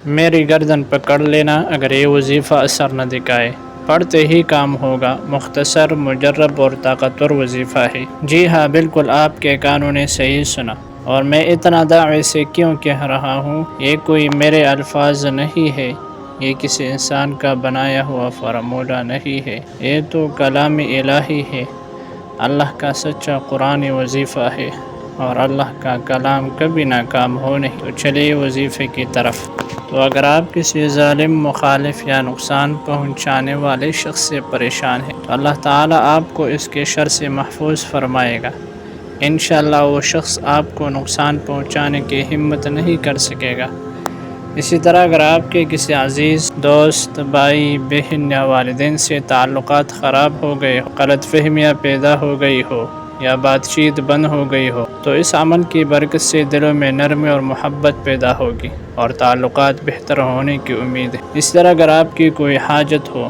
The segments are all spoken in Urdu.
میری گردن پکڑ لینا اگر یہ وظیفہ اثر نہ دکھائے، پڑھتے ہی کام ہوگا، مختصر، مجرب اور طاقتور وظیفہ ہے۔ جی ہاں، بالکل آپ کے کانوں نے صحیح سنا، اور میں اتنا دعوے سے کیوں کہہ رہا ہوں، یہ کوئی میرے الفاظ نہیں ہے، یہ کسی انسان کا بنایا ہوا فارمولہ نہیں ہے، یہ تو کلام الہی ہے، اللہ کا سچا قرآنی وظیفہ ہے، اور اللہ کا کلام کبھی ناکام ہو نہیں۔ تو چلیے وظیفے کی طرف۔ تو اگر آپ کسی ظالم، مخالف یا نقصان پہنچانے والے شخص سے پریشان ہیں تو اللہ تعالیٰ آپ کو اس کے شر سے محفوظ فرمائے گا۔ انشاءاللہ وہ شخص آپ کو نقصان پہنچانے کی ہمت نہیں کر سکے گا۔ اسی طرح اگر آپ کے کسی عزیز، دوست، بھائی، بہن یا والدین سے تعلقات خراب ہو گئے ہو، غلط فہمیاں پیدا ہو گئی ہو یا بات چیت بند ہو گئی ہو، تو اس عمل کی برکت سے دلوں میں نرمی اور محبت پیدا ہوگی اور تعلقات بہتر ہونے کی امید ہے۔ اس طرح اگر آپ کی کوئی حاجت ہو،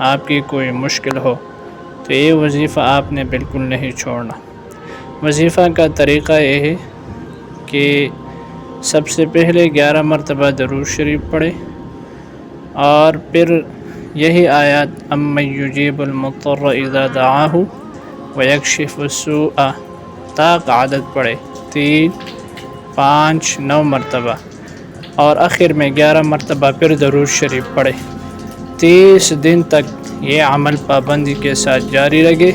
آپ کی کوئی مشکل ہو، تو یہ وظیفہ آپ نے بالکل نہیں چھوڑنا۔ وظیفہ کا طریقہ یہ ہے کہ سب سے پہلے 11 مرتبہ درود شریف پڑھیں، اور پھر یہی آیات امن یجیب المضطر اذا دعاہ ویکشف السوء تاک عدد پڑھیں، 3، 5، 9 مرتبہ، اور آخر میں 11 مرتبہ پھر درود شریف پڑھیں۔ 30 دن تک یہ عمل پابندی کے ساتھ جاری رہے۔